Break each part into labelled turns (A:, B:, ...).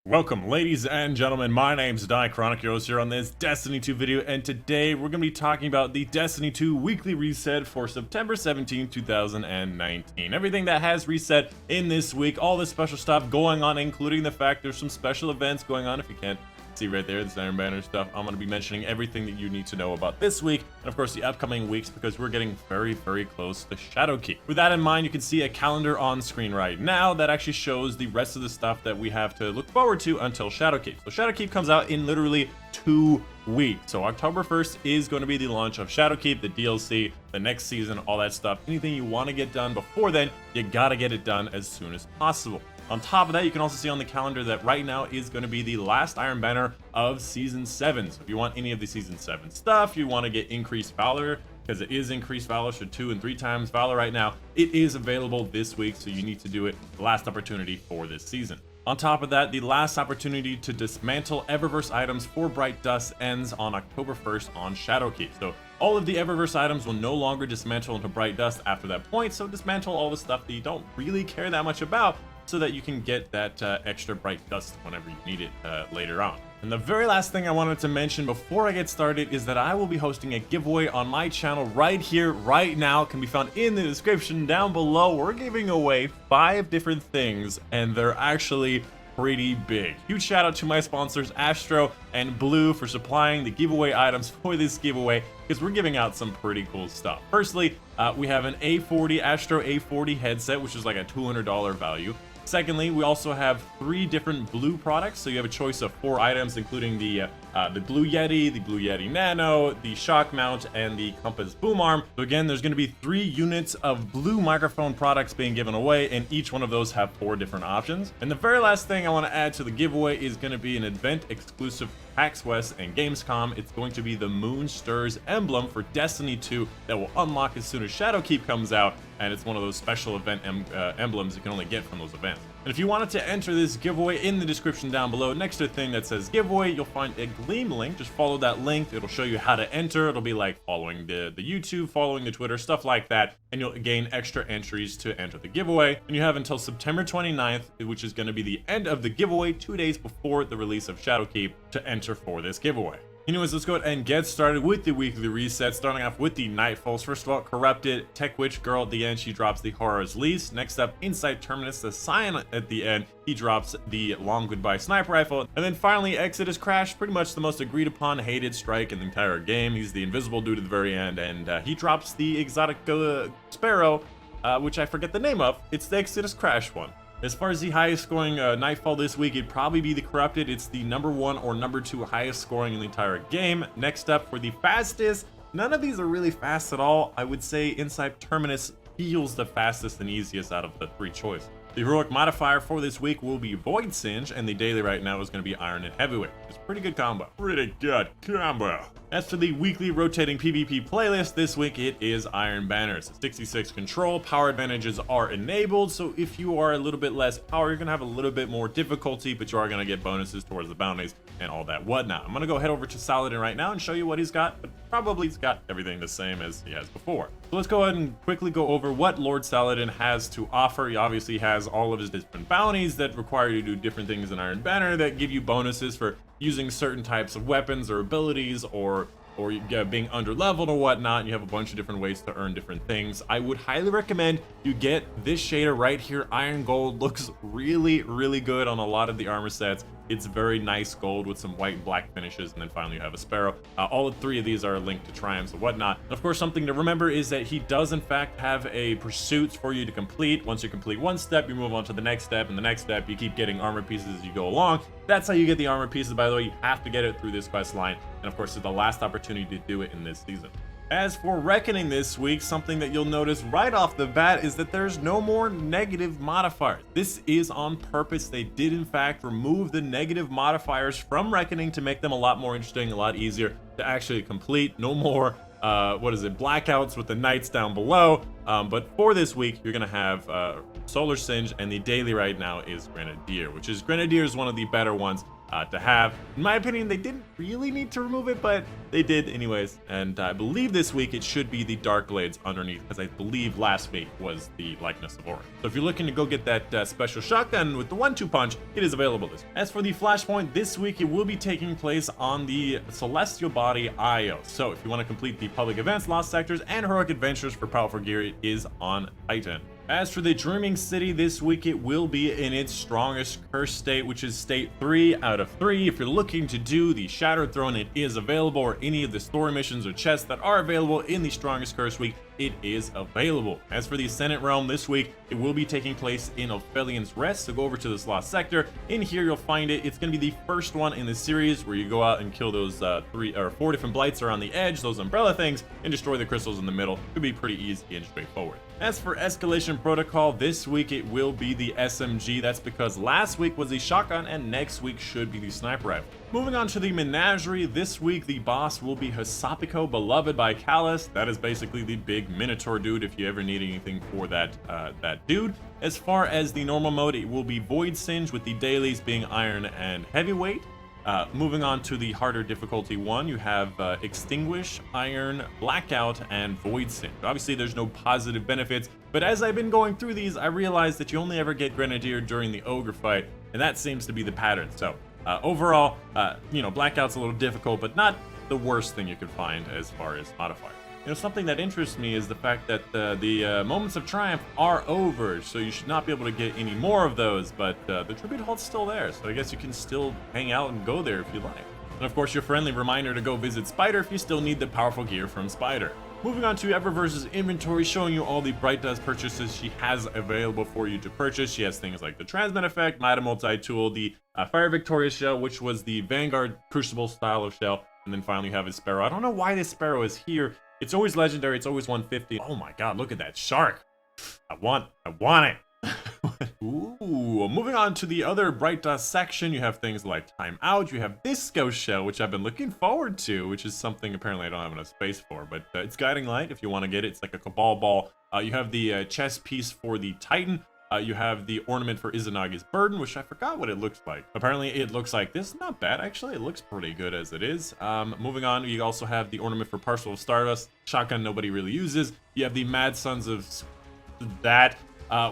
A: Welcome, ladies and gentlemen. My name's Dychronic, your host here on this Destiny 2 video, and today we're going to be talking about the Destiny 2 Weekly Reset for September 17, 2019. Everything that has reset in this week, all the special stuff going on, including the fact there's some special events going on. If you can't see right there, this Iron Banner stuff, I'm going to be mentioning everything that you need to know about this week, and of course the upcoming weeks, because we're getting very, very close to Shadowkeep. With that in mind, you can see a calendar on screen right now that actually shows the rest of the stuff that we have to look forward to until Shadowkeep. So Shadowkeep comes out in literally 2 weeks. So October 1st is going to be the launch of Shadowkeep, the DLC, the next season, all that stuff. Anything you want to get done before then, you gotta get it done as soon as possible. On top of that, you can also see on the calendar that right now is going to be the last Iron Banner of Season 7. So if you want any of the Season 7 stuff, you want to get increased Valor, because it is increased Valor, so 2 and 3 times Valor right now. It is available this week, so you need to do it. The last opportunity for this season. On top of that, the last opportunity to dismantle Eververse items for Bright Dust ends on October 1st on Shadowkeep. So all of the Eververse items will no longer dismantle into Bright Dust after that point, so dismantle all the stuff that you don't really care that much about, so that you can get that extra Bright Dust whenever you need it later on. And the very last thing I wanted to mention before I get started is that I will be hosting a giveaway on my channel right here, right now. It can be found in the description down below. We're giving away 5 different things, and they're actually pretty big. Huge shout out to my sponsors Astro and Blue for supplying the giveaway items for this giveaway, because we're giving out some pretty cool stuff. Firstly, we have an A40 Astro A40 headset, which is like a $200 value. Secondly, we also have 3 different Blue products, so you have a choice of 4 items, including the Blue Yeti, the Blue Yeti Nano, the Shock Mount, and the Compass Boom Arm. So again, there's going to be 3 units of Blue microphone products being given away, and each one of those have 4 different options. And the very last thing I want to add to the giveaway is going to be an event exclusive PAX West and Gamescom. It's going to be the Moon Stirs emblem for Destiny 2 that will unlock as soon as Shadowkeep comes out, and it's one of those special event emblems you can only get from those events. And if you wanted to enter this giveaway, in the description down below, next to a thing that says giveaway, you'll find a Gleam link. Just follow that link. It'll show you how to enter. It'll be like following the YouTube, following the Twitter, stuff like that, and you'll gain extra entries to enter the giveaway. And you have until September 29th, which is going to be the end of the giveaway, 2 days before the release of Shadowkeep, to enter for this giveaway. Anyways, let's go ahead and get started with the weekly reset, starting off with the Nightfalls. First of all, Corrupted, Tech Witch Girl at the end, she drops the Horror's Lease. Next up, Inside Terminus, the Scion at the end, he drops the Long Goodbye Sniper Rifle. And then finally, Exodus Crash, pretty much the most agreed upon, hated strike in the entire game. He's the invisible dude at the very end, and he drops the Exotic Sparrow, which I forget the name of. It's the Exodus Crash one. As far as the highest scoring Nightfall this week, it'd probably be the Corrupted. It's the #1 or #2 highest scoring in the entire game. Next up, for the fastest, none of these are really fast at all. I would say Inside Terminus feels the fastest and easiest out of the 3 choices. The heroic modifier for this week will be Void Singe, and the daily right now is going to be Iron and Heavyweight. It's a pretty good combo. Pretty good combo. As for the weekly rotating PvP playlist, this week it is Iron Banners. 66 control, power advantages are enabled, so if you are a little bit less power, you're going to have a little bit more difficulty, but you are going to get bonuses towards the bounties and all that whatnot. I'm going to go head over to Saladin right now and show you what he's got, but probably he's got everything the same as he has before. So let's go ahead and quickly go over what Lord Saladin has to offer. He obviously has all of his different bounties that require you to do different things in Iron Banner that give you bonuses for using certain types of weapons or abilities, or being under leveled or whatnot. You have a bunch of different ways to earn different things. I would highly recommend you get this shader right here. Iron Gold looks really, really good on a lot of the armor sets. It's very nice gold with some white and black finishes, and then finally you have a Sparrow. All 3 of these are linked to triumphs and whatnot. And of course, something to remember is that he does in fact have a pursuits for you to complete. Once you complete one step, you move on to the next step, and the next step you keep getting armor pieces as you go along. That's how you get the armor pieces, by the way. You have to get it through this quest line, and of course it's the last opportunity to do it in this season. As for Reckoning this week, something that you'll notice right off the bat is that there's no more negative modifiers. This is on purpose. They did in fact remove the negative modifiers from Reckoning to make them a lot more interesting, a lot easier to actually complete. No more blackouts with the knights down below. But for this week, you're gonna have Solar Singe, and the daily right now is Grenadier, which is one of the better ones. to have. In my opinion, they didn't really need to remove it, but they did anyways. And I believe this week it should be the dark blades underneath, because I believe last week was the likeness of Aura. So if you're looking to go get that special shotgun with the 1-2 punch, it is available this week. As for the flashpoint, this week it will be taking place on the Celestial Body IO. So if you want to complete the public events, lost sectors, and heroic adventures for powerful gear, it is on Titan. As for the Dreaming City, this week it will be in its strongest curse state, which is state 3 out of 3. If you're looking to do the Shattered Throne, it is available, or any of the story missions or chests that are available in the strongest curse week, it is available. As for the Ascendant Realm, this week it will be taking place in Ophelian's Rest, so go over to this lost sector. In here you'll find it. It's going to be the first one in the series where you go out and kill those 3 or 4 different blights around the edge, those umbrella things, and destroy the crystals in the middle. It'll be pretty easy and straightforward. As for Escalation Protocol, this week it will be the SMG. That's because last week was the shotgun and next week should be the sniper rifle. Moving on to the Menagerie, this week the boss will be Hisapiko, beloved by Callus. That is basically the big Minotaur dude if you ever need anything for that dude. As far as the normal mode, it will be Void Singe, with the dailies being Iron and Heavyweight. Moving on to the harder difficulty one, you have Extinguish, Iron, Blackout, and Void Singe. Obviously there's no positive benefits, but as I've been going through these, I realized that you only ever get Grenadier during the Ogre fight, and that seems to be the pattern. So overall, you know, Blackout's a little difficult, but not the worst thing you could find as far as modifier. You know, something that interests me is the fact that the Moments of Triumph are over, so you should not be able to get any more of those, but the Tribute Hall's still there, so I guess you can still hang out and go there if you like. And of course, your friendly reminder to go visit Spider if you still need the powerful gear from Spider. Moving on to Eververse's inventory, showing you all the Bright Dust purchases she has available for you to purchase. She has things like the Transmit Effect, Mighty Multi-Tool, the Fire Victoria shell, which was the Vanguard Crucible style of shell, and then finally you have his Sparrow. I don't know why this Sparrow is here. It's always legendary, it's always 150. Oh my god, look at that shark. I want it. Ooh, moving on to the other Bright Dust section, you have things like Time Out, you have this Ghost Shell, which I've been looking forward to, which is something apparently I don't have enough space for, but it's Guiding Light if you want to get it. It's like a Cabal Ball. You have the chest piece for the Titan. You have the ornament for Izanagi's Burden, which I forgot what it looks like. Apparently it looks like this. Not bad, actually. It looks pretty good as it is. Moving on, you also have the ornament for Parcel of Stardust. Shotgun nobody really uses. You have the Mad Sons of that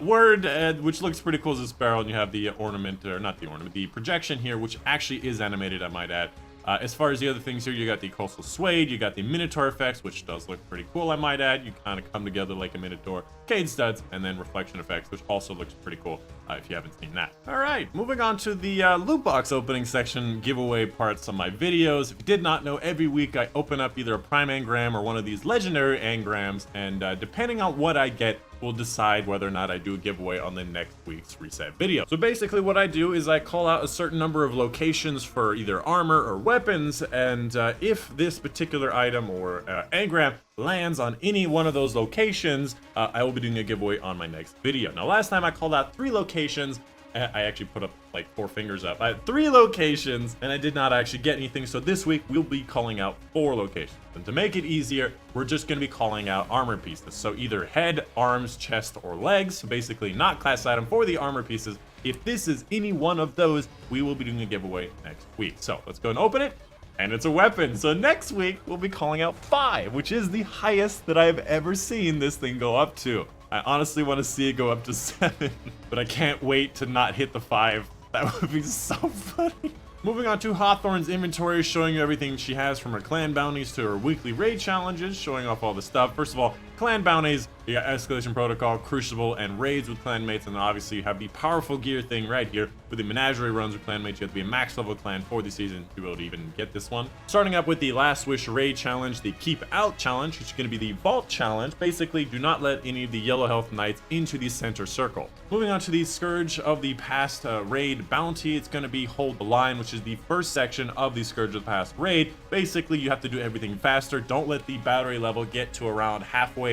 A: word, which looks pretty cool as a Sparrow. And you have the ornament, or not the ornament, the projection here, which actually is animated, I might add. As far as the other things here, you got the Coastal Suede, you got the Minotaur effects, which does look pretty cool, I might add. You kind of come together like a Minotaur. Cade Studs, and then Reflection effects, which also looks pretty cool if you haven't seen that. All right, moving on to the loot box opening section giveaway parts of my videos. If you did not know, every week I open up either a Prime Engram or one of these legendary Engrams, and depending on what I get, will decide whether or not I do a giveaway on the next week's reset video. So basically what I do is I call out a certain number of locations for either armor or weapons, and if this particular item or engram lands on any one of those locations, I will be doing a giveaway on my next video. Now last time I called out 3 locations. I actually put up like 4 fingers up. I had 3 locations and I did not actually get anything. So this week we'll be calling out 4 locations. And to make it easier, we're just going to be calling out armor pieces. So either head, arms, chest, or legs. So basically not class item for the armor pieces. If this is any one of those, we will be doing a giveaway next week. So let's go and open it. And it's a weapon. So next week we'll be calling out 5, which is the highest that I've ever seen this thing go up to. I honestly want to see it go up to 7, but I can't wait to not hit the 5. That would be so funny. Moving on to Hawthorne's inventory, showing you everything she has from her clan bounties to her weekly raid challenges, showing off all the stuff. First of all, clan bounties, you got Escalation Protocol, Crucible, and raids with clanmates, and then obviously you have the powerful gear thing right here with the Menagerie runs with clanmates. You have to be a max level clan for the season to be able to even get this one. Starting up with the Last Wish raid challenge, the Keep Out challenge, which is going to be the Vault challenge. Basically, do not let any of the Yellow Health Knights into the center circle. Moving on to the Scourge of the Past raid bounty, it's going to be Hold the Line, which is the first section of the Scourge of the Past raid. Basically, you have to do everything faster. Don't let the battery level get to around halfway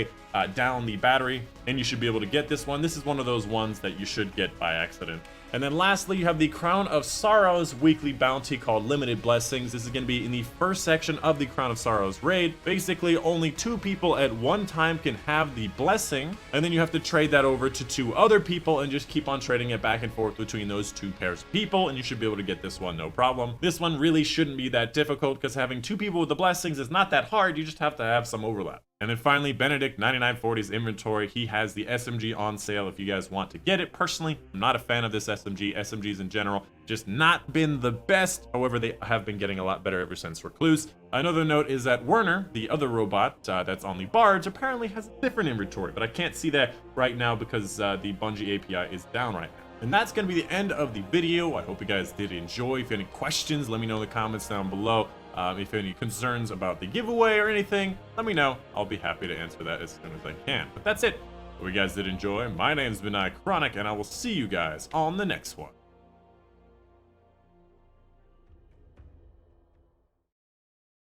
A: down the battery, and you should be able to get this one. This is one of those ones that you should get by accident. And then lastly, you have the Crown of Sorrows weekly bounty called Limited Blessings. This is going to be in the first section of the Crown of Sorrows raid. Basically, only 2 people at one time can have the blessing, and then you have to trade that over to 2 other people and just keep on trading it back and forth between those 2 pairs of people, and you should be able to get this one no problem. This one really shouldn't be that difficult because having 2 people with the blessings is not that hard. You just have to have some overlap. And then finally, Benedict 9940's inventory. He has the SMG on sale if you guys want to get it. Personally, I'm not a fan of this SMG. SMGs in general, just not been the best. However, they have been getting a lot better ever since Recluse. Another note is that Werner, the other robot that's on the barge, apparently has a different inventory, but I can't see that right now because the Bungie API is down right now. And that's going to be the end of the video. I hope you guys did enjoy. If you have any questions, let me know in the comments down below. If you have any concerns about the giveaway or anything, let me know. I'll be happy to answer that as soon as I can. But that's it. Hope you guys did enjoy. My name's been Dychronic, and I will see you guys on the next one.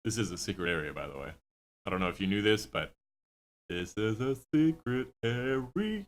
A: This is a secret area, by the way. I don't know if you knew this, but this is a secret area.